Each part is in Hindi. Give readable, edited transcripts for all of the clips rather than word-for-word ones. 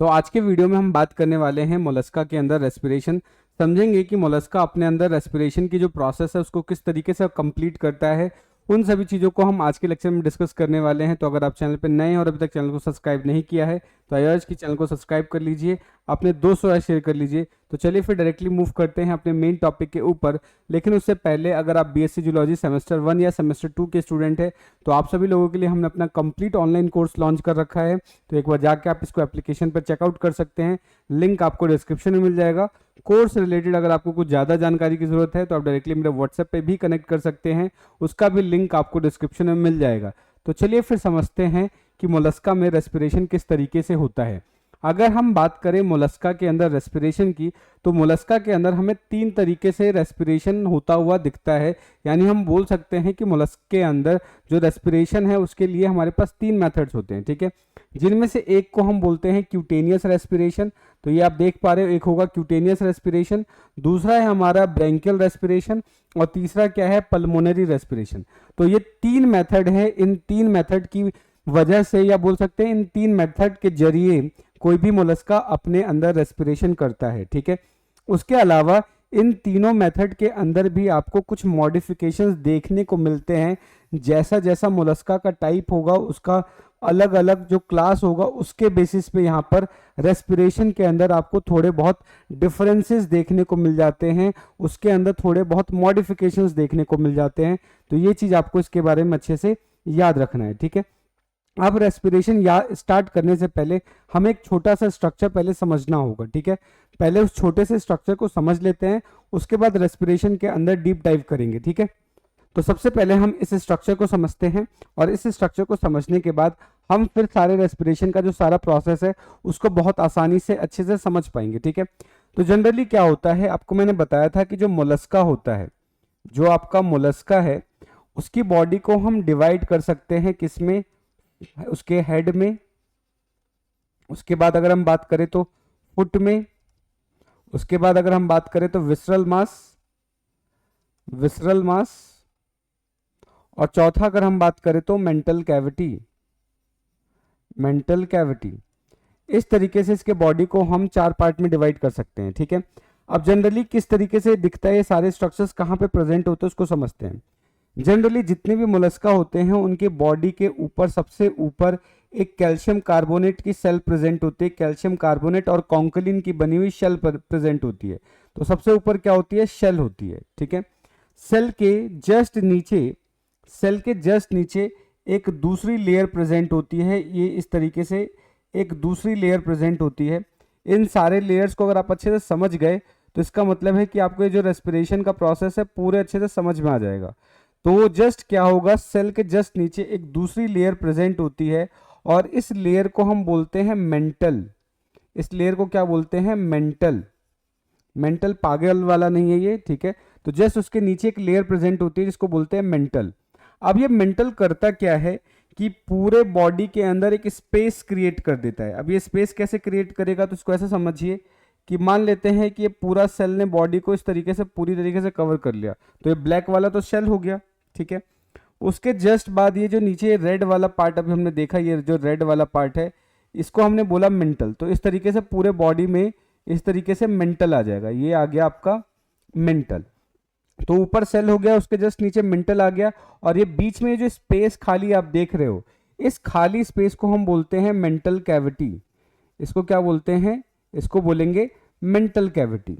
तो आज के वीडियो में हम बात करने वाले हैं मोलस्का के अंदर रेस्पिरेशन। समझेंगे कि मोलस्का अपने अंदर रेस्पिरेशन की जो प्रोसेस है उसको किस तरीके से कंप्लीट करता है। उन सभी चीज़ों को हम आज के लेक्चर में डिस्कस करने वाले हैं। तो अगर आप चैनल पर नए हैं और अभी तक चैनल को सब्सक्राइब नहीं किया है तो आई अर्ज कि चैनल को सब्सक्राइब कर लीजिए, अपने दोस्तों से शेयर कर लीजिए। तो चलिए फिर डायरेक्टली मूव करते हैं अपने मेन टॉपिक के ऊपर। लेकिन उससे पहले अगर आप बीएससी जूलॉजी सेमेस्टर 1 या सेमेस्टर 2 के स्टूडेंट हैं तो आप सभी लोगों के लिए हमने अपना कंप्लीट ऑनलाइन कोर्स लॉन्च कर रखा है। तो एक बार जाके आप इसको एप्लीकेशन पर चेकआउट कर सकते हैं, लिंक आपको डिस्क्रिप्शन में मिल जाएगा। कोर्स रिलेटेड अगर आपको कुछ ज़्यादा जानकारी की ज़रूरत है तो आप डायरेक्टली मेरे व्हाट्सएप पे भी कनेक्ट कर सकते हैं, उसका भी लिंक आपको डिस्क्रिप्शन में मिल जाएगा। तो चलिए फिर समझते हैं कि मोलस्का में रेस्पिरेशन किस तरीके से होता है। अगर हम बात करें मोलस्का के अंदर रेस्पिरेशन की तो मोलस्का के अंदर हमें 3 तरीके से रेस्पिरेशन होता हुआ दिखता है। यानी हम बोल सकते हैं कि मोलस्क के अंदर जो रेस्पिरेशन है उसके लिए हमारे पास 3 मेथड्स होते हैं, ठीक है। जिनमें से एक को हम बोलते हैं क्यूटेनियस रेस्पिरेशन, तो ये आप देख पा रहे हो, एक होगा क्यूटेनियस रेस्पिरेशन, दूसरा है हमारा ब्रैंकियल रेस्पिरेशन और तीसरा क्या है, पल्मोनरी रेस्पिरेशन। तो ये 3 मेथड है। इन 3 मेथड की वजह से या बोल सकते हैं इन 3 मेथड के जरिए कोई भी मोलस्का अपने अंदर रेस्पिरेशन करता है, ठीक है। उसके अलावा इन तीनों मेथड के अंदर भी आपको कुछ मॉडिफिकेशंस देखने को मिलते हैं। जैसा जैसा मोलस्का का टाइप होगा, उसका अलग अलग जो क्लास होगा, उसके बेसिस पे यहाँ पर रेस्पिरेशन के अंदर आपको थोड़े बहुत डिफरेंसेस देखने को मिल जाते हैं, उसके अंदर थोड़े बहुत मॉडिफिकेशंस देखने को मिल जाते हैं। तो ये चीज़ आपको इसके बारे में अच्छे से याद रखना है, ठीक है। अब रेस्पिरेशन या स्टार्ट करने से पहले हमें एक छोटा सा स्ट्रक्चर पहले समझना होगा, ठीक है। पहले उस छोटे से स्ट्रक्चर को समझ लेते हैं, उसके बाद रेस्पिरेशन के अंदर डीप डाइव करेंगे, ठीक है। तो सबसे पहले हम इस स्ट्रक्चर को समझते हैं और इस स्ट्रक्चर को समझने के बाद हम फिर सारे रेस्पिरेशन का जो सारा प्रोसेस है उसको बहुत आसानी से अच्छे से समझ पाएंगे, ठीक है। तो जनरली क्या होता है, आपको मैंने बताया था कि जो मोलस्का होता है, जो आपका मोलस्का है, उसकी बॉडी को हम डिवाइड कर सकते हैं किसमें, उसके हेड में, उसके बाद अगर हम बात करें तो फुट में, उसके बाद अगर हम बात करें तो विसरल मास, और चौथा अगर हम बात करें तो मेंटल कैविटी। इस तरीके से इसके बॉडी को हम 4 पार्ट में डिवाइड कर सकते हैं, ठीक है। अब जनरली किस तरीके से दिखता है, ये सारे स्ट्रक्चर्स कहाँ पे प्रेजेंट होते हैं उसको समझते हैं। जनरली जितने भी मोलस्का होते हैं उनके बॉडी के ऊपर सबसे ऊपर एक कैल्शियम कार्बोनेट की सेल प्रेजेंट होती है। कैल्शियम कार्बोनेट और कॉन्कलिन की बनी हुई शेल प्रेजेंट होती है। तो सबसे ऊपर क्या होती है, शेल होती है, ठीक है। सेल के जस्ट नीचे एक दूसरी लेयर प्रेजेंट होती है। ये इस तरीके से एक दूसरी लेयर प्रेजेंट होती है। इन सारे लेयर्स को अगर आप अच्छे से समझ गए तो इसका मतलब है कि आपको ये जो रेस्पिरेशन का प्रोसेस है पूरे अच्छे से समझ में आ जाएगा। तो जस्ट क्या होगा, सेल के जस्ट नीचे एक दूसरी लेयर प्रेजेंट होती है और इस लेयर को हम बोलते हैं मेंटल। इस लेयर को क्या बोलते हैं, मेंटल पागल वाला नहीं है ये, ठीक है। तो जस्ट उसके नीचे एक लेयर प्रेजेंट होती है जिसको बोलते हैं मेंटल। अब ये मेंटल करता क्या है कि पूरे बॉडी के अंदर एक स्पेस क्रिएट कर देता है। अब ये स्पेस कैसे क्रिएट करेगा, तो इसको ऐसे समझिए कि मान लेते हैं कि ये पूरा सेल ने बॉडी को इस तरीके से पूरी तरीके से कवर कर लिया। तो ये ब्लैक वाला तो सेल हो गया, ठीक है। उसके जस्ट बाद ये जो नीचे रेड वाला पार्ट अभी हमने देखा, ये जो रेड वाला पार्ट है इसको हमने बोला मेंटल। तो इस तरीके से पूरे बॉडी में इस तरीके से मेंटल आ जाएगा। ये आ गया आपका मेंटल। तो ऊपर सेल हो गया, उसके जस्ट नीचे मेंटल आ गया और ये बीच में जो स्पेस खाली आप देख रहे हो, इस खाली स्पेस को हम बोलते हैं मेंटल कैविटी। इसको क्या बोलते हैं, इसको बोलेंगे मेंटल कैविटी।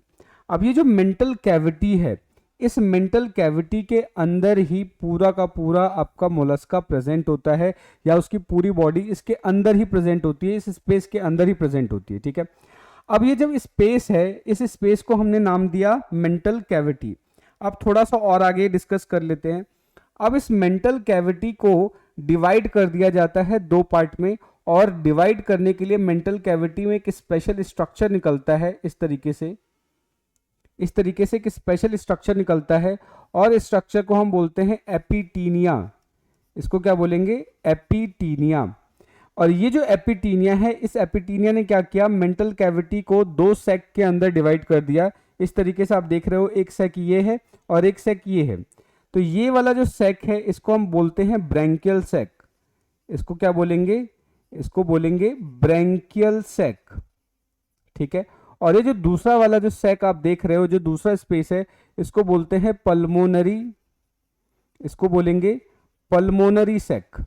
अब ये जो मेंटल कैविटी है, इस मेंटल कैविटी के अंदर ही पूरा का पूरा आपका मोलस्का प्रेजेंट होता है, या उसकी पूरी बॉडी इसके अंदर ही प्रेजेंट होती है, इस स्पेस के अंदर ही प्रेजेंट होती है, ठीक है। अब ये जब स्पेस है, इस स्पेस को हमने नाम दिया मेंटल कैविटी। अब थोड़ा सा और आगे डिस्कस कर लेते हैं। अब इस मेंटल कैविटी को डिवाइड कर दिया जाता है 2 पार्ट में, और डिवाइड करने के लिए मेंटल कैविटी में एक स्पेशल स्ट्रक्चर निकलता है। इस तरीके से एक स्पेशल स्ट्रक्चर निकलता है और इस स्ट्रक्चर को हम बोलते हैं एपिटीनिया। इसको क्या बोलेंगे, एपिटीनिया। और ये जो एपिटीनिया है, इस एपिटीनिया ने क्या किया, मेंटल कैविटी को 2 सैक के अंदर डिवाइड कर दिया। इस तरीके से आप देख रहे हो, एक सैक ये है और एक सैक ये है। तो ये वाला जो सैक है इसको हम बोलते हैं ब्रैंकियल सैक। इसको क्या बोलेंगे, इसको बोलेंगे ब्रैंकियल सैक। ठीक है। और ये जो दूसरा वाला जो सैक आप देख रहे हो, जो दूसरा स्पेस है, इसको बोलते हैं पल्मोनरी, इसको बोलेंगे पल्मोनरी सैक,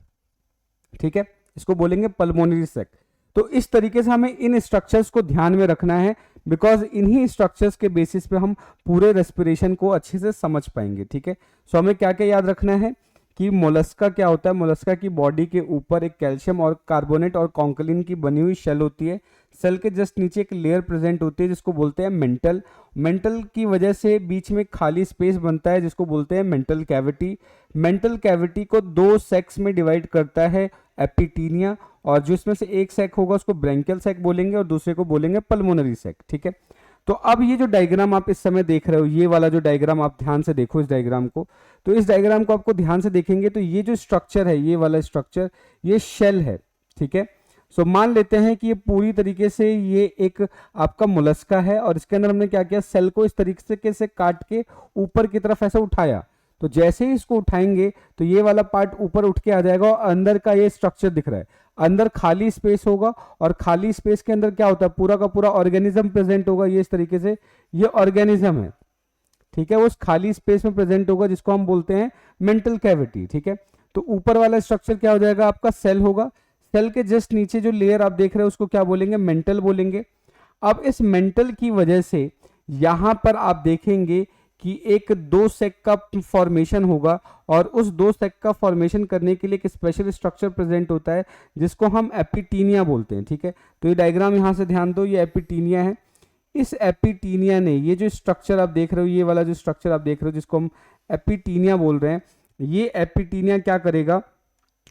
ठीक है, इसको बोलेंगे पल्मोनरी सैक। तो इस तरीके से हमें इन स्ट्रक्चर्स को ध्यान में रखना है, बिकॉज इन्हीं स्ट्रक्चर्स के बेसिस पे हम पूरे रेस्पिरेशन को अच्छे से समझ पाएंगे, ठीक है। सो हमें क्या क्या याद रखना है कि मोलस्का क्या होता है। मोलस्का की बॉडी के ऊपर एक कैल्शियम और कार्बोनेट और कॉन्कलिन की बनी हुई शेल होती है। सेल के जस्ट नीचे एक लेयर प्रेजेंट होती है जिसको बोलते हैं मेंटल। मेंटल की वजह से बीच में खाली स्पेस बनता है जिसको बोलते हैं मेंटल कैविटी। मेंटल कैविटी को दो सेक्स में डिवाइड करता है एपिटीनिया, और जो इसमें से एक सेक होगा उसको ब्रैंकियल सेक बोलेंगे और दूसरे को बोलेंगे पल्मोनरी सेक, ठीक है। तो अब ये जो डायग्राम आप इस समय देख रहे हो, ये वाला जो डायग्राम आप ध्यान से देखो इस डायग्राम को, तो इस डायग्राम को आपको ध्यान से देखेंगे तो ये जो स्ट्रक्चर है, ये वाला स्ट्रक्चर, ये शेल है, ठीक है। सो मान लेते हैं कि ये पूरी तरीके से ये एक आपका मोलस्का है और इसके अंदर हमने क्या किया, सेल को इस तरीके से काट के ऊपर की तरफ ऐसे उठाया। तो जैसे ही इसको उठाएंगे तो ये वाला पार्ट ऊपर उठ के आ जाएगा और अंदर का ये स्ट्रक्चर दिख रहा है। अंदर खाली स्पेस होगा और खाली स्पेस के अंदर क्या होता है, पूरा का पूरा ऑर्गेनिज्म प्रेजेंट होगा। ये इस तरीके से ये ऑर्गेनिज्म है, ठीक है, वो उस खाली स्पेस में प्रेजेंट होगा जिसको हम बोलते हैं मेंटल कैविटी, ठीक है। तो ऊपर वाला स्ट्रक्चर क्या हो जाएगा, आपका सेल होगा। सेल के जस्ट नीचे जो लेयर आप देख रहे हो उसको क्या बोलेंगे, मेंटल बोलेंगे। अब इस मेंटल की वजह से यहां पर आप देखेंगे कि एक दो सेक का फॉर्मेशन होगा और उस दो सेक का फॉर्मेशन करने के लिए एक स्पेशल स्ट्रक्चर प्रेजेंट होता है जिसको हम एपिटीनिया बोलते हैं, ठीक है। तो ये डायग्राम यहां से ध्यान दो, ये एपिटीनिया है। इस एपिटीनिया ने, ये जो स्ट्रक्चर आप देख रहे हो, ये वाला जो स्ट्रक्चर आप देख रहे हो जिसको हम एपिटीनिया बोल रहे हैं, ये एपिटीनिया क्या करेगा,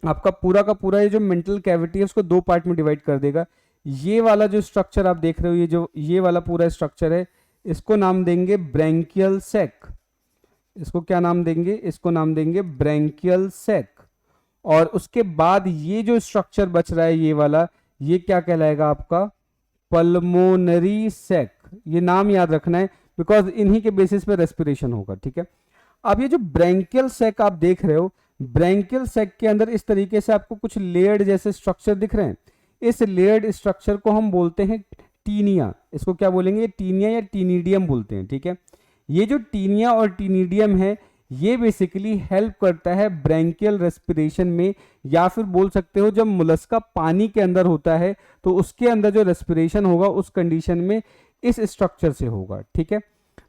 आपका पूरा का पूरा ये जो मेंटल कैविटी है उसको दो पार्ट में डिवाइड कर देगा। ये वाला जो स्ट्रक्चर आप देख रहे हो, ये वाला पूरा स्ट्रक्चर है, इसको नाम देंगे ब्रैंकियल सैक। इसको क्या नाम देंगे, इसको नाम देंगे ब्रैंकियल सैक। और उसके बाद ये जो स्ट्रक्चर बच रहा है, ये वाला, ये क्या कहलाएगा आपका, पल्मोनरी सैक। ये नाम याद रखना है बिकॉज इन्हीं के बेसिस पे रेस्पिरेशन होगा, ठीक है। अब ये जो ब्रैंकियल सैक आप देख रहे हो, ब्रैंकियल सैक के अंदर इस तरीके से आपको कुछ लेयर्ड जैसे स्ट्रक्चर दिख रहे हैं। इस लेयर्ड स्ट्रक्चर को हम बोलते हैं टीनिया। इसको क्या बोलेंगे, टीनिया या टीनिडियम बोलते हैं, ठीक है। ये जो टीनिया और टीनिडियम है, ये बेसिकली हेल्प करता है ब्रैंकियल रेस्पिरेशन में, या फिर बोल सकते हो जब मोलस्का पानी के अंदर होता है तो उसके अंदर जो रेस्पिरेशन होगा उस कंडीशन में इस स्ट्रक्चर से होगा, ठीक है।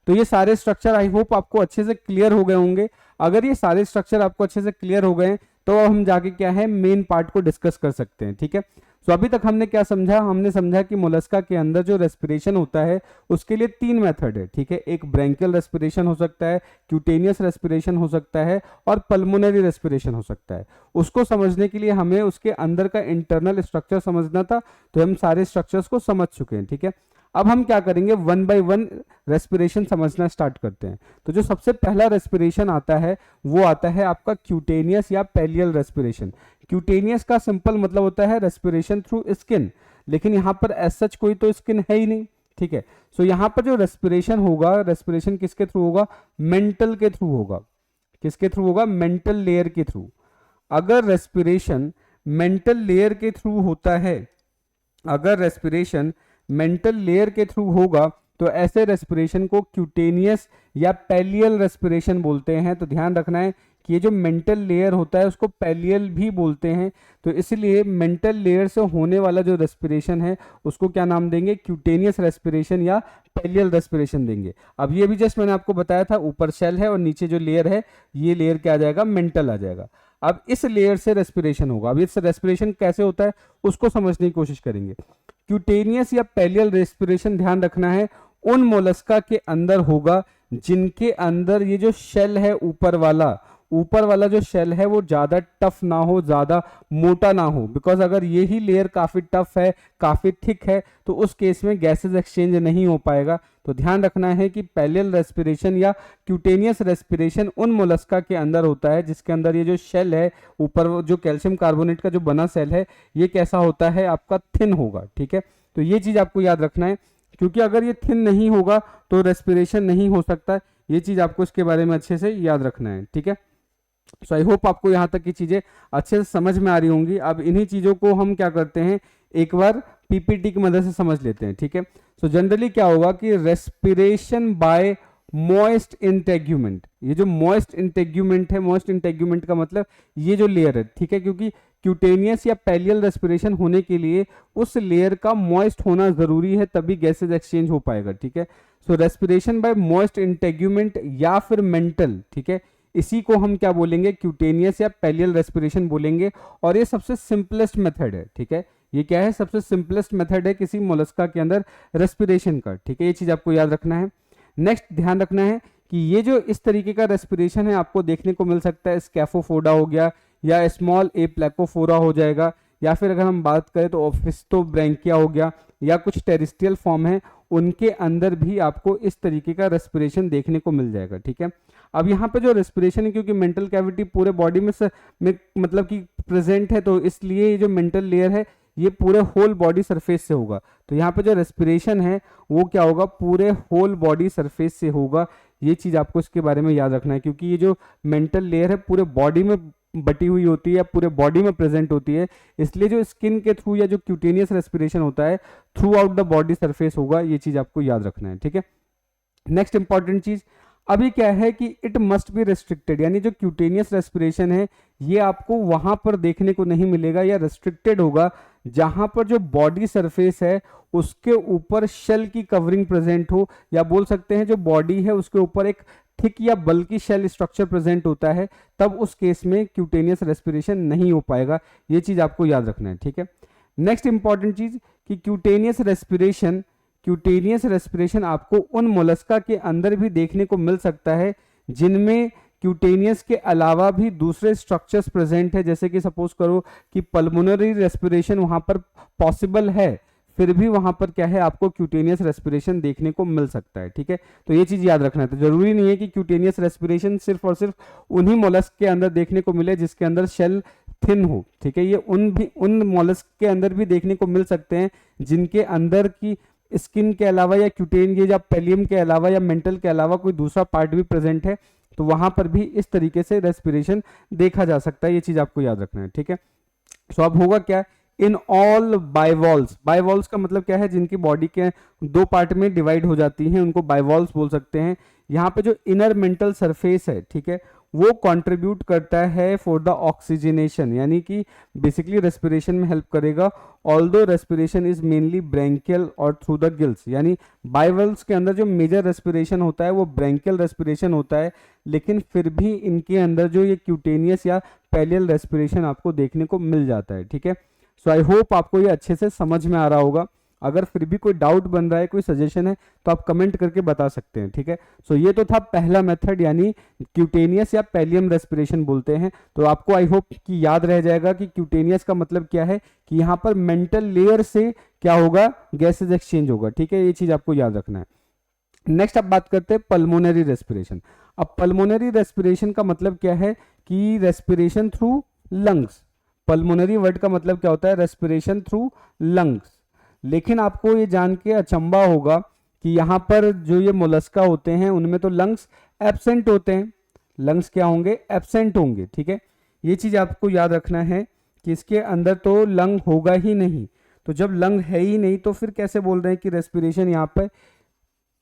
तो ये सारे स्ट्रक्चर आई होप आपको अच्छे से क्लियर हो गए होंगे। अगर ये सारे स्ट्रक्चर आपको अच्छे से क्लियर हो गए तो हम जाके क्या है, मेन पार्ट को डिस्कस कर सकते हैं, ठीक है। तो अभी तक हमने क्या समझा, हमने समझा कि मोलस्का के अंदर जो रेस्पिरेशन होता है उसके लिए तीन मेथड है, ठीक है। एक ब्रैंकियल रेस्पिरेशन हो सकता है, क्यूटेनियस रेस्पिरेशन हो सकता है और पल्मोनरी रेस्पिरेशन हो सकता है। उसको समझने के लिए हमें उसके अंदर का इंटरनल स्ट्रक्चर समझना था, तो हम सारे स्ट्रक्चर्स को समझ चुके हैं, ठीक है। अब हम क्या करेंगे, वन बाय वन रेस्पिरेशन समझना स्टार्ट करते हैं। तो जो सबसे पहला रेस्पिरेशन आता है वो आता है आपका क्यूटेनियस या पैलियल रेस्पिरेशन। क्यूटेनियस का सिंपल मतलब होता है रेस्पिरेशन थ्रू स्किन, लेकिन यहाँ पर एज सच कोई तो स्किन है ही नहीं, ठीक है। सो यहाँ पर जो रेस्पिरेशन होगा, रेस्पिरेशन किसके थ्रू होगा, मेंटल के थ्रू होगा। किसके थ्रू होगा, मेंटल लेयर के थ्रू। अगर रेस्पिरेशन मेंटल लेयर के थ्रू होता है, अगर रेस्पिरेशन मेंटल लेयर के थ्रू होगा तो ऐसे रेस्पिरेशन को क्यूटेनियस या पैलियल रेस्पिरेशन बोलते हैं। तो ध्यान रखना है कि ये जो मेंटल लेयर होता है उसको पैलियल भी बोलते हैं। तो इसलिए मेंटल लेयर से होने वाला जो रेस्पिरेशन है उसको क्या नाम देंगे, क्यूटेनियस रेस्पिरेशन या पैलियल रेस्पिरेशन देंगे। अब ये भी जस्ट मैंने आपको बताया था, ऊपर सेल है और नीचे जो लेयर है, ये लेयर क्या आ जाएगा, मेंटल आ जाएगा। अब इस लेयर से रेस्पिरेशन होगा। अब इस रेस्पिरेशन कैसे होता है उसको समझने की कोशिश करेंगे। क्यूटेनियस या पैलियल रेस्पिरेशन ध्यान रखना है उन मोलस्का के अंदर होगा जिनके अंदर ये जो शेल है ऊपर वाला जो शेल है वो ज्यादा टफ ना हो, ज्यादा मोटा ना हो। बिकॉज अगर ये ही लेयर काफी टफ है, काफी थिक है, तो उस केस में गैसेस एक्सचेंज नहीं हो पाएगा। तो ध्यान रखना है कि पैलियल रेस्पिरेशन या क्यूटेनियस रेस्पिरेशन उन मोलस्का के अंदर होता है जिसके अंदर ये जो शेल है ऊपर, जो कैल्शियम कार्बोनेट का जो बना सेल है, ये कैसा होता है, आपका थिन होगा, ठीक है। तो ये चीज आपको याद रखना है, क्योंकि अगर ये थिन नहीं होगा तो रेस्पिरेशन नहीं हो सकता। ये चीज आपको इसके बारे में अच्छे से याद रखना है, ठीक है। सो आई होप आपको यहाँ तक की चीजें अच्छे से समझ में आ रही होंगी। अब इन्हीं चीजों को हम क्या करते हैं, एक बार पीपीटी की मदद से समझ लेते हैं, ठीक है। सो जनरली क्या होगा कि रेस्पिरेशन बाय मॉइस्ट इंटेग्यूमेंट, ये जो मॉइस्ट इंटेग्यूमेंट है, मॉइस्ट इंटेग्यूमेंट का मतलब ये जो लेयर है, ठीक है, क्योंकि क्यूटेनियस या पैलियल रेस्पिरेशन होने के लिए उस लेयर का मॉइस्ट होना जरूरी है, तभी गैसेज एक्सचेंज हो पाएगा, ठीक है। सो रेस्पिरेशन बाय मॉइस्ट इंटेग्यूमेंट या फिर मेंटल, ठीक है, इसी को हम क्या बोलेंगे, क्यूटेनियस या पैलियल रेस्पिरेशन बोलेंगे। और ये सबसे सिंपलेस्ट मेथड है, ठीक है, ये क्या है, सबसे सिंपलेस्ट मेथड है किसी मोलस्का के अंदर रेस्पिरेशन का, ठीक है, ये चीज आपको याद रखना है। नेक्स्ट ध्यान रखना है कि ये जो इस तरीके का रेस्पिरेशन है आपको देखने को मिल सकता है, स्कैफोफोडा हो गया या स्मॉल ए प्लेकोफोरा हो जाएगा, या फिर अगर हम बात करें तो ओफिस्टोब्रैंकिया हो गया, या कुछ टेरिस्ट्रियल फॉर्म है उनके अंदर भी आपको इस तरीके का रेस्पिरेशन देखने को मिल जाएगा, ठीक है। अब यहाँ पे जो रेस्पिरेशन है, क्योंकि मेंटल कैविटी पूरे बॉडी में मतलब कि प्रेजेंट है, तो इसलिए ये जो मेंटल लेयर है ये पूरे होल बॉडी सरफेस से होगा। तो यहाँ पे जो रेस्पिरेशन है वो क्या होगा, पूरे होल बॉडी सरफेस से होगा। ये चीज आपको इसके बारे में याद रखना है, क्योंकि ये जो मेंटल लेयर है पूरे बॉडी में बटी हुई होती है या पूरे बॉडी में प्रेजेंट होती है, इसलिए जो स्किन के थ्रू या जो क्यूटेनियस रेस्पिरेशन होता है through out the body surface होगा। ये चीज आपको याद रखना है, ठीक है। नेक्स्ट इंपॉर्टेंट चीज अभी क्या है कि इट मस्ट बी रेस्ट्रिक्टेड, यानी जो क्यूटेनियस रेस्पिरेशन है ये आपको वहां पर देखने को नहीं मिलेगा या रेस्ट्रिक्टेड होगा जहां पर जो बॉडी सरफेस है उसके ऊपर शेल की कवरिंग प्रेजेंट हो, या बोल सकते हैं जो बॉडी है उसके ऊपर एक थिक या बल्कि शेल स्ट्रक्चर प्रेजेंट होता है, तब उस केस में क्यूटेनियस रेस्पिरेशन नहीं हो पाएगा। ये चीज आपको याद रखना है, ठीक है। नेक्स्ट इंपॉर्टेंट चीज कि क्यूटेनियस रेस्पिरेशन आपको उन मोलस्का के अंदर भी देखने को मिल सकता है जिनमें क्यूटेनियस के अलावा भी दूसरे स्ट्रक्चर्स प्रेजेंट है, जैसे कि सपोज करो कि पल्मोनरी रेस्पिरेशन वहां पर पॉसिबल है, फिर भी वहां पर क्या है आपको क्यूटेनियस रेस्पिरेशन देखने को मिल सकता है, ठीक है। तो ये चीज याद रखना है। तो जरूरी नहीं है कि क्यूटेनियस रेस्पिरेशन सिर्फ और सिर्फ उन्हीं मोलस्क के अंदर देखने को मिले जिसके अंदर शेल थिन हो, ठीक है, ये उन मोलस्क के अंदर भी देखने को मिल सकते हैं जिनके अंदर की स्किन के अलावा या क्यूटेन ये या पेलियम के अलावा या मेंटल के अलावा कोई दूसरा पार्ट भी प्रेजेंट है, तो वहां पर भी इस तरीके से रेस्पिरेशन देखा जा सकता है। ये चीज आपको याद रखना है, ठीक है। सो अब होगा क्या, इन ऑल बाइवॉल्स का मतलब क्या है, जिनकी बॉडी के दो पार्ट में डिवाइड हो जाती हैं उनको बाइवॉल्स बोल सकते हैं। यहाँ पे जो इनर मेंटल सरफेस है, ठीक है, वो कंट्रीब्यूट करता है फॉर द ऑक्सीजनेशन, यानी कि बेसिकली रेस्पिरेशन में हेल्प करेगा। Although respiration is mainly branchial और थ्रू द गिल्स, यानी बाइवल्स के अंदर जो मेजर रेस्पिरेशन होता है वो ब्रैंकियल रेस्पिरेशन होता है, लेकिन फिर भी इनके अंदर जो ये क्यूटेनियस या पैलियल रेस्पिरेशन आपको देखने को मिल जाता है, ठीक है। सो आई होप आपको ये अच्छे से समझ में आ रहा होगा। अगर फिर भी कोई डाउट बन रहा है, कोई सजेशन है, तो आप कमेंट करके बता सकते हैं, ठीक है। सो ये तो था पहला मेथड, यानी क्यूटेनियस या पैलियम रेस्पिरेशन बोलते हैं। तो आपको आई होप कि याद रह जाएगा कि क्यूटेनियस का मतलब क्या है, कि यहाँ पर मेंटल लेयर से क्या होगा, गैसेज एक्सचेंज होगा, ठीक है, ये चीज आपको याद रखना है। नेक्स्ट अब बात करते हैं पल्मोनरी रेस्पिरेशन। अब पल्मोनरी रेस्पिरेशन का मतलब क्या है कि respiration through lungs. Pulmonary word का मतलब क्या होता है, रेस्पिरेशन थ्रू लंग्स। लेकिन आपको ये जान के अचंभा होगा कि यहाँ पर जो ये मोलस्का होते हैं उनमें तो लंग्स एब्सेंट होते हैं। लंग्स क्या होंगे, एब्सेंट होंगे, ठीक है। ये चीज आपको याद रखना है कि इसके अंदर तो लंग होगा ही नहीं। तो जब लंग है ही नहीं तो फिर कैसे बोल रहे हैं कि रेस्पिरेशन यहाँ पर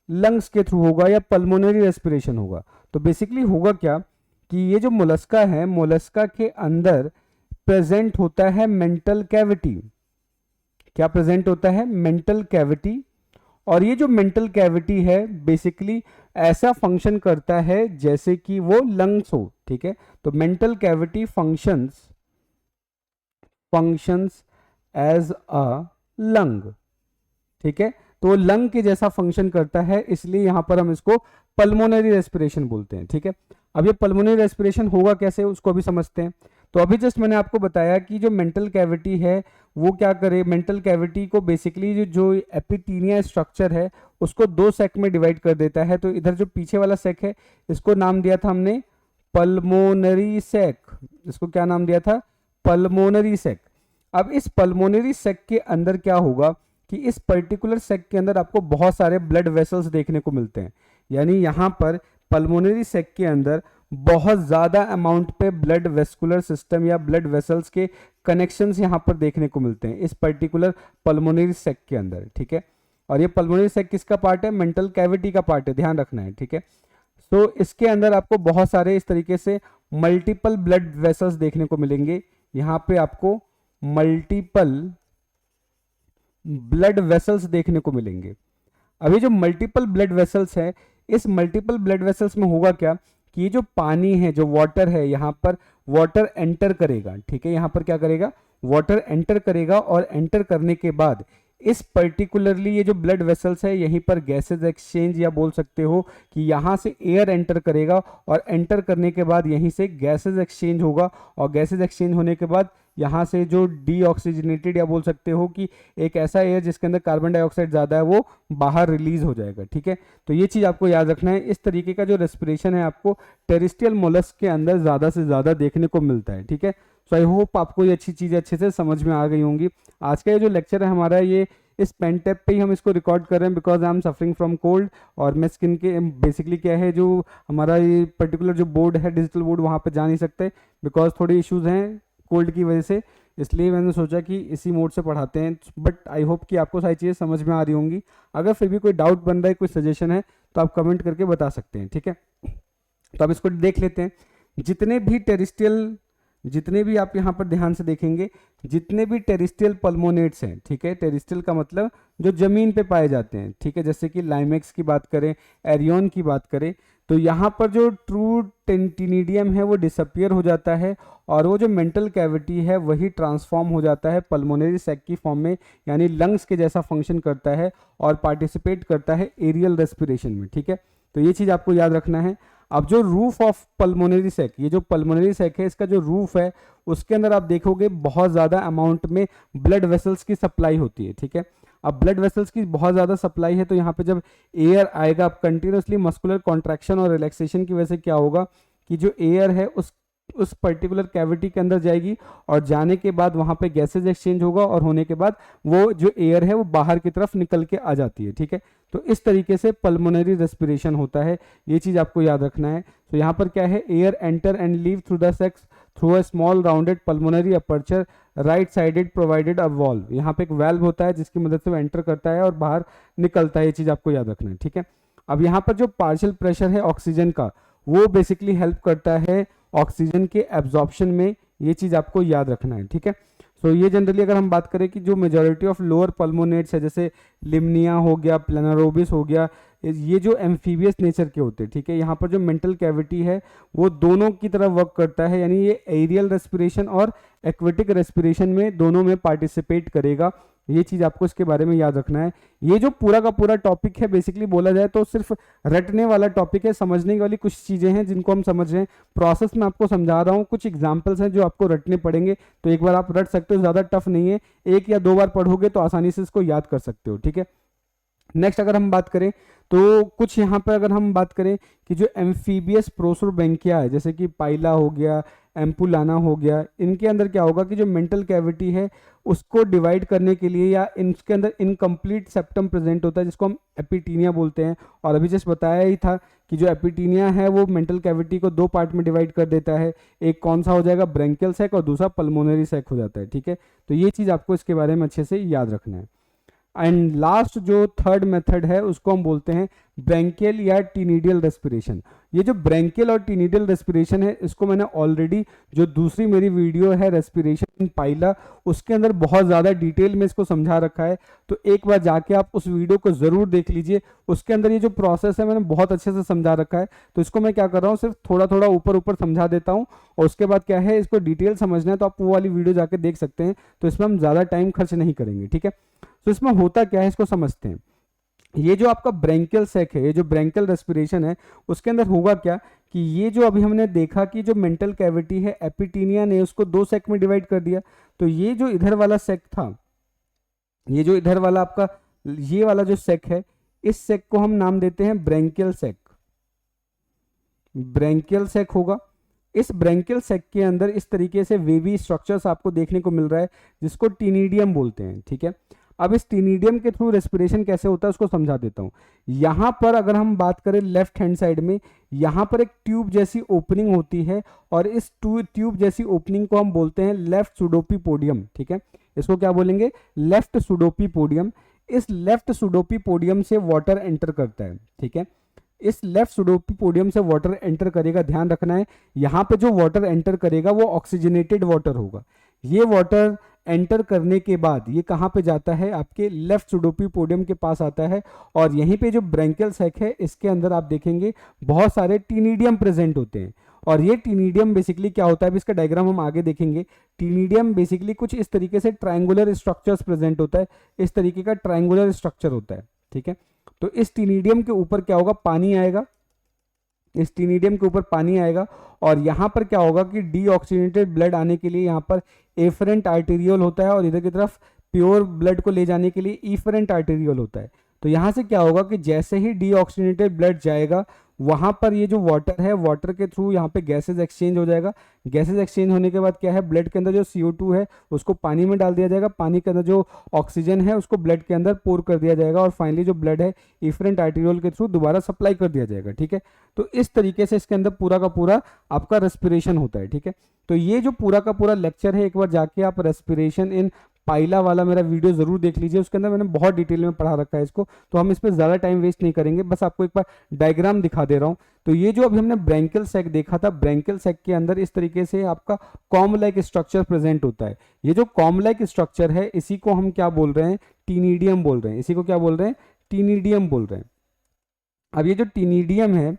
लंग्स के थ्रू होगा या पल्मोनरी रेस्पिरेशन होगा। तो बेसिकली होगा क्या कि ये जो मोलस्का है, मोलस्का के अंदर प्रेजेंट होता है मेंटल कैविटी। क्या प्रेजेंट होता है, मेंटल कैविटी। और ये जो मेंटल कैविटी है बेसिकली ऐसा फंक्शन करता है जैसे कि वो लंग्स हो, ठीक है। तो mental cavity functions as a lung, ठीक है। तो लंग के जैसा फंक्शन करता है, इसलिए यहां पर हम इसको पल्मोनरी रेस्पिरेशन बोलते हैं, ठीक है। अब ये पल्मोनरी रेस्पिरेशन होगा कैसे उसको अभी समझते हैं। तो अभी जस्ट मैंने आपको बताया कि जो मेंटल कैविटी है वो क्या करे, मेंटल कैविटी को बेसिकली जो एपिटीनिया स्ट्रक्चर है उसको दो सेक में डिवाइड कर देता है। तो इधर जो पीछे वाला सेक है इसको नाम दिया था हमने पल्मोनरी सेक। इसको क्या नाम दिया था, पल्मोनरी सेक। अब इस पल्मोनरी सेक के अंदर क्या होगा कि इस पर्टिकुलर सेक के अंदर आपको बहुत सारे ब्लड वेसल्स देखने को मिलते हैं। यानी यहाँ पर पल्मोनरी सेक के अंदर बहुत ज़्यादा अमाउंट पे ब्लड वेस्कुलर सिस्टम या ब्लड वेसल्स के कनेक्शंस यहाँ पर देखने को मिलते हैं इस पर्टिकुलर पल्मोनरी सेक के अंदर, ठीक है। और ये पल्मोनरी सेक किसका पार्ट है? मेंटल कैविटी का पार्ट है, ध्यान रखना है, ठीक है। सो इसके अंदर आपको बहुत सारे इस तरीके से मल्टीपल ब्लड वेसल्स देखने को मिलेंगे। यहाँ पे आपको मल्टीपल ब्लड वेसल्स देखने को मिलेंगे। अभी जो मल्टीपल ब्लड वेसल्स है, इस मल्टीपल ब्लड वेसल्स में होगा क्या कि ये जो पानी है, जो वाटर है, यहाँ पर वाटर एंटर करेगा, ठीक है। यहाँ पर क्या करेगा? वाटर एंटर करेगा और एंटर करने के बाद इस पर्टिकुलरली ये जो ब्लड वेसल्स है, यहीं पर गैसेज एक्सचेंज या बोल सकते हो कि यहाँ से एयर एंटर करेगा और एंटर करने के बाद यहीं से गैसेज एक्सचेंज होगा और गैसेज एक्सचेंज होने के बाद यहाँ से जो डीऑक्सीजनेटेड या बोल सकते हो कि एक ऐसा एयर जिसके अंदर कार्बन डाइऑक्साइड ज़्यादा है वो बाहर रिलीज हो जाएगा, ठीक है। तो ये चीज़ आपको याद रखना है। इस तरीके का जो रेस्पिरेशन है आपको टेरेस्ट्रियल मोलस्क के अंदर ज़्यादा से ज़्यादा देखने को मिलता है, ठीक है। सो आई होप आपको ये अच्छी चीज़ें अच्छे से समझ में आ गई होंगी। आज का ये जो लेक्चर है हमारा, ये इस पेन टैप पे ही हम इसको रिकॉर्ड कर रहे हैं because I am suffering from cold और मैं स्किन के बेसिकली क्या है, जो हमारा ये पर्टिकुलर जो बोर्ड है डिजिटल बोर्ड, वहाँ पे जा नहीं सकते बिकॉज थोड़े इश्यूज हैं कोल्ड की वजह से, इसलिए मैंने सोचा कि इसी मोड से पढ़ाते हैं। बट आई होप कि आपको सारी चीज़ें समझ में आ रही होंगी। अगर फिर भी कोई डाउट बन रहा है, कोई सजेशन है, तो आप कमेंट करके बता सकते हैं, ठीक है। तो अब इसको देख लेते हैं। जितने भी आप यहाँ पर ध्यान से देखेंगे, जितने भी टेरिस्ट्रियल पल्मोनेट्स हैं, ठीक है, टेरिस्ट्रियल का मतलब जो जमीन पे पाए जाते हैं, ठीक है, जैसे कि लाइमेक्स की बात करें, एरियन की बात करें, तो यहाँ पर जो ट्रू टेंटिनिडियम है वो डिसअपियर हो जाता है और वो जो मेंटल कैविटी है वही ट्रांसफॉर्म हो जाता है पल्मोनरी सैक की फॉर्म में, यानी लंग्स के जैसा फंक्शन करता है और पार्टिसिपेट करता है एरियल रेस्पिरेशन में, ठीक है। तो ये चीज़ आपको याद रखना है। अब जो रूफ ऑफ पल्मोनरी सैक, ये जो पल्मोनरी सैक है, इसका जो रूफ है उसके अंदर आप देखोगे बहुत ज़्यादा अमाउंट में ब्लड वेसल्स की सप्लाई होती है, ठीक है। अब ब्लड वेसल्स की बहुत ज़्यादा सप्लाई है तो यहाँ पे जब एयर आएगा, अब कंटिन्यूसली मस्कुलर कॉन्ट्रैक्शन और रिलैक्सेशन की वजह से क्या होगा कि जो एयर है उस पर्टिकुलर कैविटी के अंदर जाएगी और जाने के बाद वहाँ पे गैसेज एक्सचेंज होगा और होने के बाद वो जो एयर है वो बाहर की तरफ निकल के आ जाती है, ठीक है। तो इस तरीके से पल्मोनरी रेस्पिरेशन होता है, ये चीज़ आपको याद रखना है। तो यहाँ पर क्या है, air enter and leave through the sex through a small rounded pulmonary aperture right sided provided a valve. यहाँ पे एक वाल्व होता है जिसकी मदद से वो एंटर करता है और बाहर निकलता है, ये चीज़ आपको याद रखना है, ठीक है। अब यहाँ पर जो पार्शियल प्रेशर है ऑक्सीजन का, वो बेसिकली हेल्प करता है ऑक्सीजन के एब्जॉर्प्शन में, ये चीज़ आपको याद रखना है, ठीक है। सो ये जनरली अगर हम बात करें कि जो मेजॉरिटी ऑफ लोअर पल्मोनेट्स है, जैसे लिम्निया हो गया, प्लेनारोबिस हो गया, ये जो एम्फीबियस नेचर के होते हैं, ठीक है। यहाँ पर जो मेंटल कैविटी है वो दोनों की तरफ वर्क करता है, यानी ये एरियल रेस्पिरेशन और एक्वेटिक रेस्पिरेशन में दोनों में पार्टिसिपेट करेगा। ये चीज़ आपको इसके बारे में याद रखना है। ये जो पूरा का पूरा टॉपिक है बेसिकली बोला जाए तो सिर्फ रटने वाला टॉपिक है, समझने वाली कुछ चीज़ें हैं जिनको हम समझ रहे हैं। प्रोसेस में आपको समझा रहा हूँ, कुछ एग्जांपल्स हैं जो आपको रटने पड़ेंगे, तो एक बार आप रट सकते हो, ज़्यादा टफ नहीं है, एक या दो बार पढ़ोगे तो आसानी से इसको याद कर सकते हो, ठीक है। नेक्स्ट अगर हम बात करें तो कुछ यहाँ पर अगर हम बात करें कि जो एम्फीबियस प्रोसोबैंकिया है, जैसे कि पाइला हो गया, एम्पुलाना हो गया, इनके अंदर क्या होगा कि जो मेंटल कैविटी है उसको डिवाइड करने के लिए या इनके अंदर इनकम्प्लीट सेप्टम प्रेजेंट होता है जिसको हम एपिटीनिया बोलते हैं। और अभी जस्ट बताया ही था कि जो एपिटीनिया है वो मेंटल कैविटी को दो पार्ट में डिवाइड कर देता है, एक कौन सा हो जाएगा, ब्रैंकियल सैक, और दूसरा पल्मोनरी सैक हो जाता है, ठीक है। तो ये चीज़ आपको इसके बारे में अच्छे से याद रखना है। एंड लास्ट जो थर्ड मेथड है उसको हम बोलते हैं ब्रैंकियल या टीनिडियल रेस्पिरेशन। ये जो ब्रैंकियल और टीनिडियल रेस्पिरेशन है इसको मैंने ऑलरेडी जो दूसरी मेरी वीडियो है रेस्पिरेशन इन पाइला, उसके अंदर बहुत ज़्यादा डिटेल में इसको समझा रखा है, तो एक बार जाके आप उस वीडियो को ज़रूर देख लीजिए। उसके अंदर ये जो प्रोसेस है मैंने बहुत अच्छे से समझा रखा है, तो इसको मैं क्या कर रहा हूँ, सिर्फ थोड़ा थोड़ा ऊपर ऊपर समझा देता हूँ और उसके बाद क्या है, इसको डिटेल समझना है तो आप वो वाली वीडियो जाके देख सकते हैं। तो इसमें हम ज़्यादा टाइम खर्च नहीं करेंगे, ठीक है। तो इसमें होता क्या है इसको समझते हैं। ये जो आपका ब्रैंकियल सैक है, ये जो ब्रैंकियल रेस्पिरेशन है, उसके अंदर होगा क्या कि ये जो अभी हमने देखा कि जो मेंटल कैविटी है एपिटीनिया ने उसको दो सैक में डिवाइड कर दिया, तो ये जो इधर वाला सैक था, ये जो इधर वाला आपका ये वाला जो सैक है, इस सैक को हम नाम देते हैं ब्रैंकियल सैक। ब्रैंकियल सैक होगा। इस ब्रैंकियल सैक के अंदर इस तरीके से वेवी स्ट्रक्चर्स आपको देखने को मिल रहा है जिसको टीनिडियम बोलते हैं, ठीक है। अब इस टीनिडियम के थ्रू रेस्पिरेशन कैसे होता है उसको समझा देता हूँ। यहाँ पर अगर हम बात करें लेफ्ट हैंड साइड में, यहाँ पर एक ट्यूब जैसी ओपनिंग होती है और इस ट्यूब जैसी ओपनिंग को हम बोलते हैं लेफ्ट सुडोपीपोडियम। ठीक है, इसको क्या बोलेंगे? लेफ्ट सुडोपीपोडियम। इस लेफ्ट सुडोपीपोडियम से वाटर एंटर करता है। ठीक है, इस लेफ्ट सुडोपीपोडियम से वाटर एंटर करेगा। ध्यान रखना है, यहाँ पे जो वाटर एंटर करेगा वो ऑक्सीजनेटेड वाटर होगा। ये वाटर एंटर करने के बाद ये कहाँ पे जाता है? आपके लेफ्ट सुडोपीपोडियम के पास आता है और यहीं पे जो ब्रैंकियल सैक है इसके अंदर आप देखेंगे बहुत सारे टीनिडियम प्रेजेंट होते हैं। और ये टीनिडियम बेसिकली क्या होता है, अभी इसका डायग्राम हम आगे देखेंगे। टीनिडियम बेसिकली कुछ इस तरीके से ट्रायंगुलर स्ट्रक्चर्स प्रेजेंट होता है, इस तरीके का ट्रायंगुलर स्ट्रक्चर होता है। ठीक है, तो इस टीनिडियम के ऊपर क्या होगा? पानी आएगा। इस टीनिडियम के ऊपर पानी आएगा और यहाँ पर क्या होगा कि डीऑक्सीजनेटेड ब्लड आने के लिए यहाँ पर एफरेंट आर्टेरियोल होता है और इधर की तरफ प्योर ब्लड को ले जाने के लिए इफरेंट आर्टेरियोल होता है। तो यहाँ से क्या होगा कि जैसे ही डीऑक्सीजनेटेड ब्लड जाएगा वहाँ पर ये जो वाटर है, वाटर के थ्रू यहाँ पे गैसेज एक्सचेंज हो जाएगा। गैसेज एक्सचेंज होने के बाद क्या है, ब्लड के अंदर जो CO2 है उसको पानी में डाल दिया जाएगा, पानी के अंदर जो ऑक्सीजन है उसको ब्लड के अंदर पोर कर दिया जाएगा और फाइनली जो ब्लड है इफरेंट आर्टेरियोल के थ्रू दोबारा सप्लाई कर दिया जाएगा। ठीक है, तो इस तरीके से इसके अंदर पूरा का पूरा आपका रेस्पिरेशन होता है। ठीक है, तो ये जो पूरा का पूरा लेक्चर है, एक बार जाके आप रेस्पिरेशन इन पाइला वाला मेरा वीडियो जरूर देख लीजिए, उसके अंदर मैंने बहुत डिटेल में पढ़ा रखा है इसको, तो हम इस पर ज़्यादा टाइम वेस्ट नहीं करेंगे, बस आपको एक बार डायग्राम दिखा दे रहा हूँ। तो ये जो अभी हमने ब्रैंकियल सैक देखा था, ब्रैंकियल सैक के अंदर इस तरीके से आपका कॉम लाइक स्ट्रक्चर प्रेजेंट होता है। ये जो कॉम लाइक स्ट्रक्चर है इसी को हम क्या बोल रहे हैं? टीनिडियम बोल रहे हैं। इसी को क्या बोल रहे हैं? टीनिडियम बोल रहे हैं। अब ये जो टीनिडियम है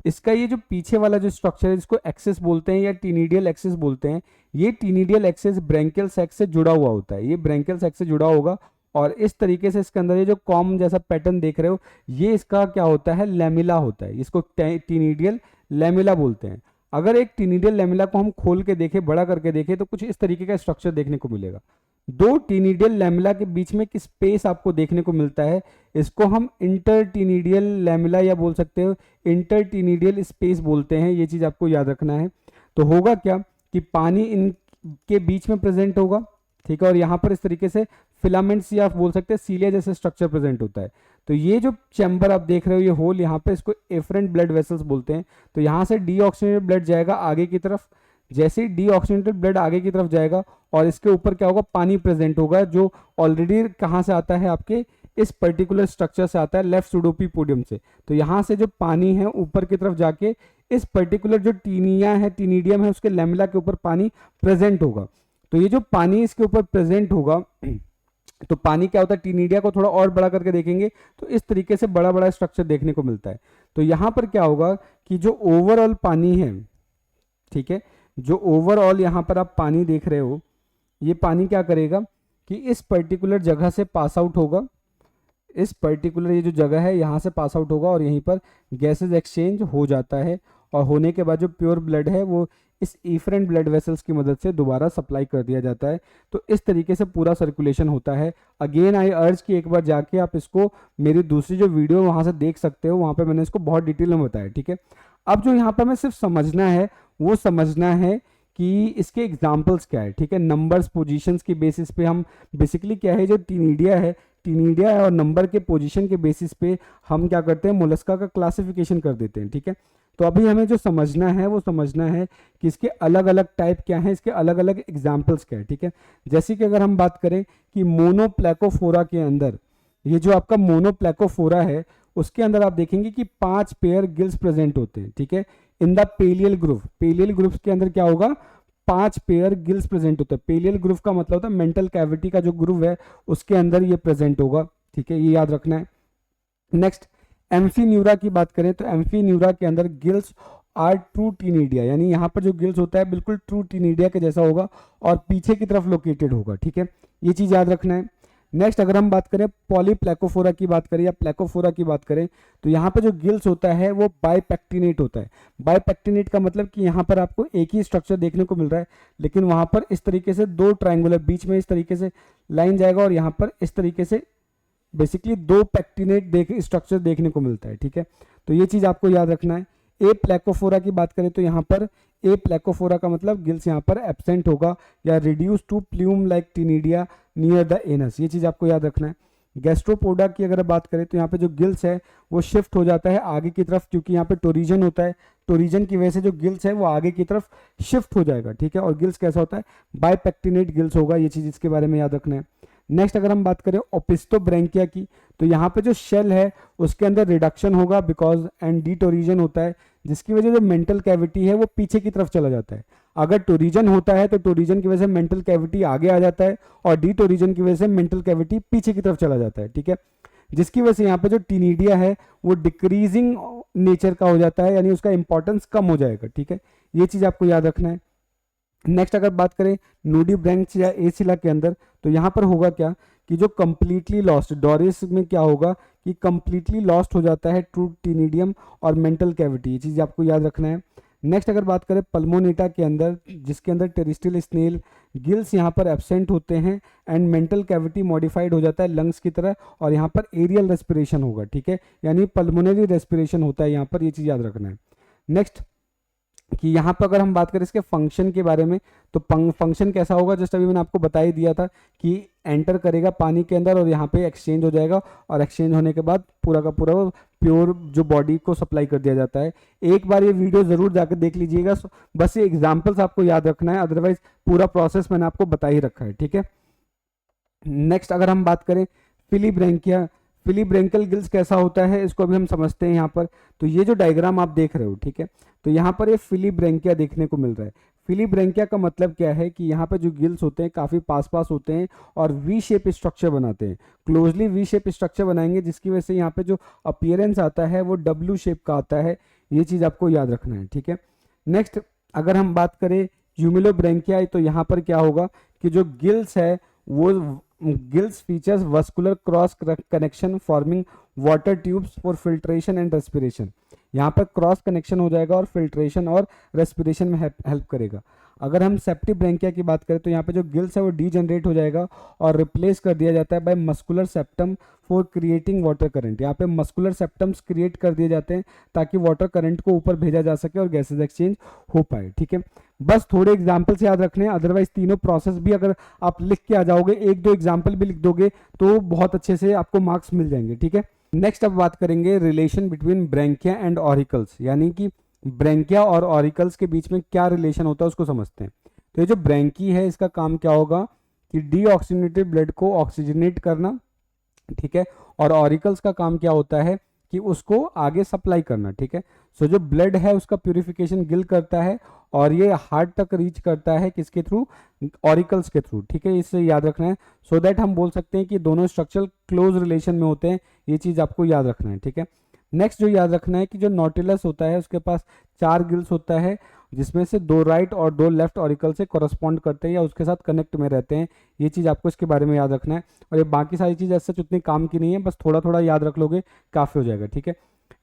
इसका ये जो पीछे वाला जो स्ट्रक्चर है जिसको एक्सिस बोलते हैं या टीनिडियल एक्सिस बोलते हैं, ये टीनिडियल एक्सिस ब्रैंकियल सैक से जुड़ा हुआ होता है। ये ब्रैंकियल सैक से जुड़ा होगा और इस तरीके से इसके अंदर ये जो कॉम जैसा पैटर्न देख रहे हो ये इसका क्या होता है? लैमिला होता है। इसको टीनिडियल लैमिला बोलते हैं। अगर एक टीनिडियल लैमिला को हम खोल के देखें, बड़ा करके देखें, तो कुछ इस तरीके का स्ट्रक्चर देखने को मिलेगा। दो टीनिडियल लैमिला के बीच में एक स्पेस आपको देखने को मिलता है, इसको हम इंटरटीनिडियल लैमिला या बोल सकते हो इंटरटीनिडियल स्पेस बोलते हैं। ये चीज आपको याद रखना है। तो होगा क्या कि पानी इनके बीच में प्रेजेंट होगा। ठीक है, और यहाँ पर इस तरीके से फिलामेंट्स या आप बोल सकते हैं सीलिया जैसे स्ट्रक्चर प्रेजेंट होता है। तो ये जो चैम्बर आप देख रहे हो, ये होल, यहाँ पे इसको एफरेंट ब्लड वेसल्स बोलते हैं। तो यहाँ से डीऑक्सीजनेटेड ब्लड जाएगा आगे की तरफ। जैसे ही डीऑक्सीजनेटेड ब्लड आगे की तरफ जाएगा और इसके ऊपर क्या होगा? पानी प्रेजेंट होगा, जो ऑलरेडी कहाँ से आता है? आपके इस पर्टिकुलर स्ट्रक्चर से आता है, लेफ्ट सुडोपीपोडियम से। तो यहाँ से जो पानी है ऊपर की तरफ जाके इस पर्टिकुलर जो टीनिया है, टीनिडियम है, उसके लैमिला के ऊपर पानी प्रेजेंट होगा। तो ये जो पानी इसके ऊपर प्रेजेंट होगा तो पानी क्या होता है? टीनिडिया को थोड़ा और बड़ा करके देखेंगे तो इस तरीके से बड़ा बड़ा स्ट्रक्चर देखने को मिलता है। तो यहाँ पर क्या होगा कि जो ओवरऑल पानी है, ठीक है, जो ओवरऑल यहाँ पर आप पानी देख रहे हो, ये पानी क्या करेगा कि इस पर्टिकुलर जगह से पास आउट होगा। इस पर्टिकुलर ये जो जगह है यहाँ से पास आउट होगा और यहीं पर गैसेज एक्सचेंज हो जाता है और होने के बाद जो प्योर ब्लड है वो इस इफरेंट ब्लड वेसल्स की मदद से दोबारा सप्लाई कर दिया जाता है। तो इस तरीके से पूरा सर्कुलेशन होता है। अगेन आई अर्ज कि एक बार जाके आप इसको मेरी दूसरी जो वीडियो वहाँ से देख सकते हो, वहाँ पे मैंने इसको बहुत डिटेल में बताया। ठीक है, अब जो यहाँ पर हमें सिर्फ समझना है वो समझना है कि इसके एग्जाम्पल्स क्या है। ठीक है, नंबर्स पोजीशंस के बेसिस पे हम बेसिकली क्या है, जो टीनिडिया है, टीनिडिया है और नंबर के पोजीशन के बेसिस पे हम क्या करते हैं? मोलस्का का क्लासिफिकेशन कर देते हैं। ठीक है, तो अभी हमें जो समझना है वो समझना है कि इसके अलग अलग टाइप क्या है, इसके अलग अलग एग्जाम्पल्स क्या है। ठीक है, जैसे कि अगर हम बात करें कि मोनोप्लेकोफोरा के अंदर, ये जो आपका मोनोप्लेकोफोरा है उसके अंदर आप देखेंगे कि 5 पेयर गिल्स प्रेजेंट होते हैं। ठीक है, इन द पेलियल ग्रुप, पेलियल ग्रुप के अंदर क्या होगा? 5 पेयर गिल्स प्रेजेंट होते हैं। पेलियल ग्रुप का मतलब होता है मेंटल कैविटी का जो ग्रुप है उसके अंदर ये प्रेजेंट होगा। ठीक है, ये याद रखना है। नेक्स्ट, एम्फीन्यूरा की बात करें तो एम्फीन्यूरा के अंदर गिल्स आर ट्रू टीनिडिया, यानी यहाँ पर जो गिल्स होता है बिल्कुल ट्रू टीनिडिया के जैसा होगा और पीछे की तरफ लोकेटेड होगा। ठीक है, ये चीज याद रखना है। नेक्स्ट, अगर हम बात करें पॉलीप्लेकोफोरा की बात करें या प्लेकोफोरा की बात करें तो यहाँ पे जो गिल्स होता है वो बाइपेक्टिनेट होता है। बाइपेक्टिनेट का मतलब कि यहाँ पर आपको एक ही स्ट्रक्चर देखने को मिल रहा है, लेकिन वहाँ पर इस तरीके से 2 ट्रायंगुलर बीच में इस तरीके से लाइन जाएगा और यहाँ पर इस तरीके से बेसिकली 2 पैक्टिनेट स्ट्रक्चर देखने को मिलता है। ठीक है, तो ये चीज आपको याद रखना है। ए प्लेकोफोरा की बात करें तो यहाँ पर ए प्लेकोफोरा का मतलब गिल्स यहाँ पर एब्सेंट होगा या रिड्यूस टू प्लूम लाइक टिनिडिया नियर द एनस, ये चीज़ आपको याद रखना है। गैस्ट्रोपोडा की अगर बात करें तो यहाँ पे जो गिल्स है वो शिफ्ट हो जाता है आगे की तरफ, क्योंकि यहाँ पे टोरीजन होता है, टोरीजन की वजह से जो गिल्स है वो आगे की तरफ शिफ्ट हो जाएगा, ठीक है। और गिल्स कैसा होता है, बाइपेक्टिनेट गिल्स होगा, ये चीज़ इसके बारे में याद रखना है। नेक्स्ट अगर हम बात करें ओपिस्टोब्रैंकिया की, तो यहाँ पे जो शेल है उसके अंदर रिडक्शन होगा बिकॉज एंड डीटोरीजन होता है, जिसकी वजह से जो मेंटल कैविटी है वो पीछे की तरफ चला जाता है। अगर टोरीजन होता है तो टोरीजन की वजह से मेंटल कैविटी आगे आ जाता है और डीटोरीजन की वजह से मेंटल कैविटी पीछे की तरफ चला जाता है, ठीक है। जिसकी वजह से यहाँ पे जो टीनिडिया है वो डिक्रीजिंग नेचर का हो जाता है, यानी उसका इंपॉर्टेंस कम हो जाएगा, ठीक है। ये चीज़ आपको याद रखना है। नेक्स्ट अगर बात करें नूडीब्रैंक्स या एसिला के अंदर, तो यहाँ पर होगा क्या कि जो कंप्लीटली लॉस्ट, डोरिस में क्या होगा कि कंप्लीटली लॉस्ट हो जाता है ट्रू टीनिडियम और मेंटल कैविटी, ये चीज़ आपको याद रखना है। नेक्स्ट अगर बात करें पल्मोनेटा के अंदर, जिसके अंदर टेरिस्टियल स्नेल गिल्स यहाँ पर एब्सेंट होते हैं एंड मेंटल कैविटी मॉडिफाइड हो जाता है लंग्स की तरह, और यहाँ पर एरियल रेस्पिरेशन होगा, ठीक है, यानी पल्मोनरी रेस्पिरेशन होता है यहाँ पर, ये चीज़ याद रखना है। नेक्स्ट कि यहाँ पर अगर हम बात करें इसके फंक्शन के बारे में, तो फंक्शन कैसा होगा, जस्ट अभी मैंने आपको बता ही दिया था कि एंटर करेगा पानी के अंदर और यहाँ पे एक्सचेंज हो जाएगा, और एक्सचेंज होने के बाद पूरा का पूरा प्योर जो बॉडी को सप्लाई कर दिया जाता है। एक बार ये वीडियो ज़रूर जाकर देख लीजिएगा, बस ये एग्जाम्पल्स आपको याद रखना है, अदरवाइज पूरा प्रोसेस मैंने आपको बता ही रखा है, ठीक है। नेक्स्ट अगर हम बात करें फिलीब्रैंकिया, फिलीब्रैंकल गिल्स कैसा होता है इसको अभी हम समझते हैं यहाँ पर। तो ये जो डायग्राम आप देख रहे हो, ठीक है, तो यहाँ पर ये फिलीब्रैंकिया देखने को मिल रहा है। फिलीब्रैंकिया का मतलब क्या है कि यहाँ पे जो गिल्स होते हैं काफ़ी पास पास होते हैं और वी शेप स्ट्रक्चर बनाते हैं, क्लोजली वी शेप स्ट्रक्चर बनाएंगे, जिसकी वजह से यहाँ पे जो अपीयरेंस आता है वो डब्ल्यू शेप का आता है, ये चीज़ आपको याद रखना है, ठीक है। नेक्स्ट अगर हम बात करें ह्यूमिलोब्रैंकिया, तो यहाँ पर क्या होगा कि जो गिल्स है वो gills features vascular cross connection forming water tubes for filtration and respiration, यहाँ पर क्रॉस कनेक्शन हो जाएगा और फिल्ट्रेशन और रेस्पिरेशन में हेल्प करेगा। अगर हम सेप्टिब्रैंकिया की बात करें तो यहाँ पे जो गिल्स है वो डीजनरेट हो जाएगा और रिप्लेस कर दिया जाता है by muscular septum for creating water current, यहाँ पे मस्कुलर सेप्टम्स क्रिएट कर दिए जाते हैं ताकि वाटर करंट को ऊपर भेजा जा सके और गैसेज एक्सचेंज हो पाए, ठीक है। बस थोड़े एग्जाम्पल्स याद रखने हैं, अदरवाइज तीनों प्रोसेस भी अगर आप लिख के आ जाओगे, एक दो एग्जाम्पल भी लिख दोगे तो बहुत अच्छे से आपको मार्क्स मिल जाएंगे, ठीक है। नेक्स्ट अब बात करेंगे relation between branchia and auricles, यानी कि ब्रैंकिया और ऑरिकल्स के बीच में क्या रिलेशन होता है उसको समझते हैं। तो ये जो ब्रैंकी है इसका काम क्या होगा कि डीऑक्सीजनेटेड ब्लड को ऑक्सीजनेट करना, ठीक है, और ऑरिकल्स का काम क्या होता है कि उसको आगे सप्लाई करना, ठीक है। सो जो ब्लड है उसका प्यूरिफिकेशन गिल करता है और ये हार्ट तक रीच करता है किसके थ्रू, ऑरिकल्स के थ्रू, ठीक है, इससे याद रखना है। सो दैट हम बोल सकते हैं कि दोनों स्ट्रक्चरल क्लोज रिलेशन में होते हैं, ये चीज़ आपको याद रखना है, ठीक है। नेक्स्ट जो याद रखना है कि जो नॉटिलस होता है उसके पास 4 गिल्स होता है, जिसमें से 2 राइट और 2 लेफ्ट ऑरिकल से कॉरस्पॉन्ड करते हैं या उसके साथ कनेक्ट में रहते हैं, ये चीज़ आपको इसके बारे में याद रखना है। और ये बाकी सारी चीज़ ऐसे उतनी काम की नहीं है, बस थोड़ा थोड़ा याद रख लोगे काफ़ी हो जाएगा, ठीक है।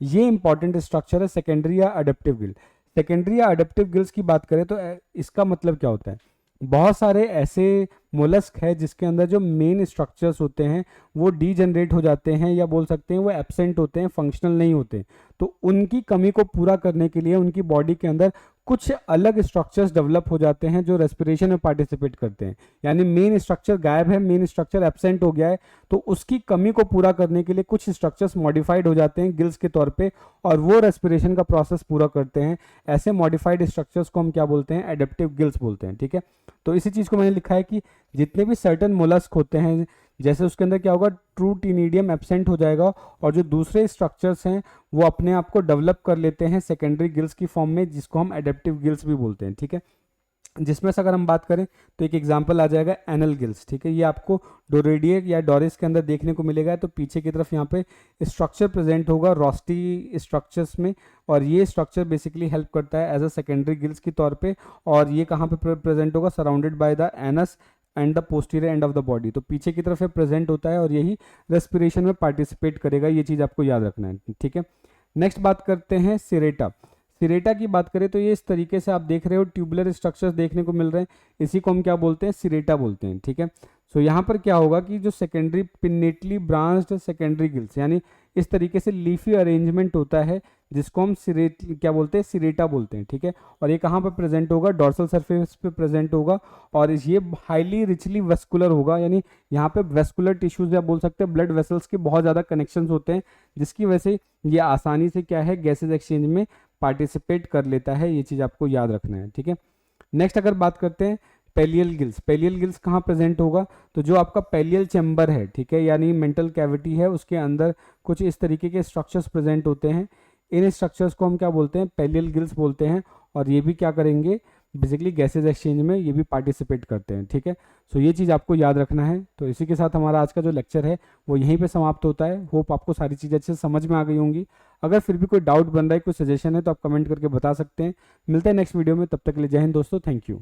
ये इंपॉर्टेंट स्ट्रक्चर है सेकेंडरी या अडेप्टिव गिल। सेकेंडरी या अडेप्टिव गिल्स की बात करें तो इसका मतलब क्या होता है, बहुत सारे ऐसे मोलस्क है जिसके अंदर जो मेन स्ट्रक्चर्स होते हैं वो डीजनरेट हो जाते हैं या बोल सकते हैं वो एब्सेंट होते हैं, फंक्शनल नहीं होते, तो उनकी कमी को पूरा करने के लिए उनकी बॉडी के अंदर कुछ अलग स्ट्रक्चर्स डेवलप हो जाते हैं जो रेस्पिरेशन में पार्टिसिपेट करते हैं। यानी मेन स्ट्रक्चर गायब है, मेन स्ट्रक्चर एब्सेंट हो गया है, तो उसकी कमी को पूरा करने के लिए कुछ स्ट्रक्चर्स मॉडिफाइड हो जाते हैं गिल्स के तौर पे और वो रेस्पिरेशन का प्रोसेस पूरा करते हैं। ऐसे मॉडिफाइड स्ट्रक्चर्स को हम क्या बोलते हैं, एडेप्टिव गिल्स बोलते हैं, ठीक है। तो इसी चीज़ को मैंने लिखा है कि जितने भी सर्टन मोलस्क होते हैं जैसे उसके अंदर क्या होगा, ट्रू टीनिडियम एब्सेंट हो जाएगा और जो दूसरे स्ट्रक्चर्स हैं वो अपने आप को डेवलप कर लेते हैं सेकेंडरी गिल्स की फॉर्म में, जिसको हम एडेप्टिव गिल्स भी बोलते हैं, ठीक है। जिसमें से अगर हम बात करें तो एक एग्जांपल आ जाएगा एनल गिल्स, ठीक है। ये आपको डोरेडिए या डोरिस के अंदर देखने को मिलेगा, तो पीछे की तरफ यहाँ पे स्ट्रक्चर प्रेजेंट होगा रोस्टी स्ट्रक्चर्स में, और ये स्ट्रक्चर बेसिकली हेल्प करता है एज अ सेकेंडरी गिल्स के तौर पे। और ये कहाँ पे प्रेजेंट होगा, surrounded by the anus and the posterior end of the body, तो पीछे की तरफ प्रेजेंट होता है और यही रेस्पिरेशन में पार्टिसिपेट करेगा, ये चीज़ आपको याद रखना है, ठीक है। नेक्स्ट बात करते हैं सेरेटा। सिरेटा की बात करें तो ये इस तरीके से आप देख रहे हो ट्यूबुलर स्ट्रक्चर्स देखने को मिल रहे हैं, इसी को हम क्या बोलते हैं, सिरेटा बोलते हैं, ठीक है। सो यहाँ पर क्या होगा कि जो secondary pinnately branched secondary gills यानी इस तरीके से लीफी अरेंजमेंट होता है जिसको हम क्या बोलते हैं, सिरेटा बोलते हैं, ठीक है। और ये कहाँ पर प्रेजेंट होगा, डॉर्सल सरफेस पे प्रेजेंट होगा और ये हाईली रिचली वेस्कुलर होगा, यानी यहाँ पे वेस्कुलर टिश्यूज या बोल सकते हैं ब्लड वेसल्स के बहुत ज़्यादा कनेक्शंस होते हैं, जिसकी वजह से ये आसानी से क्या है, गैसेज एक्सचेंज में पार्टिसिपेट कर लेता है। ये चीज़ आपको याद रखना है, ठीक है। नेक्स्ट अगर बात करते हैं पेलियल गिल्स, पेलियल गिल्स कहाँ प्रेजेंट होगा, तो जो आपका पेलियल चैम्बर है, ठीक है, यानी मेंटल कैविटी है, उसके अंदर कुछ इस तरीके के स्ट्रक्चर्स प्रेजेंट होते हैं। इन स्ट्रक्चर्स को हम क्या बोलते हैं, पेलियल गिल्स बोलते हैं। और ये भी क्या करेंगे, बेसिकली गैसेज एक्सचेंज में ये भी पार्टिसिपेट करते हैं, ठीक है। सो ये चीज़ आपको याद रखना है। तो इसी के साथ हमारा आज का जो लेक्चर है वो यहीं पे समाप्त होता है। होप आपको सारी चीज़ें अच्छे से समझ में आ गई होंगी। अगर फिर भी कोई डाउट बन रहा है, कोई सजेशन है, तो आप कमेंट करके बता सकते हैं। मिलते हैं नेक्स्ट वीडियो में, तब तक के लिए जय हिंद दोस्तों, थैंक यू।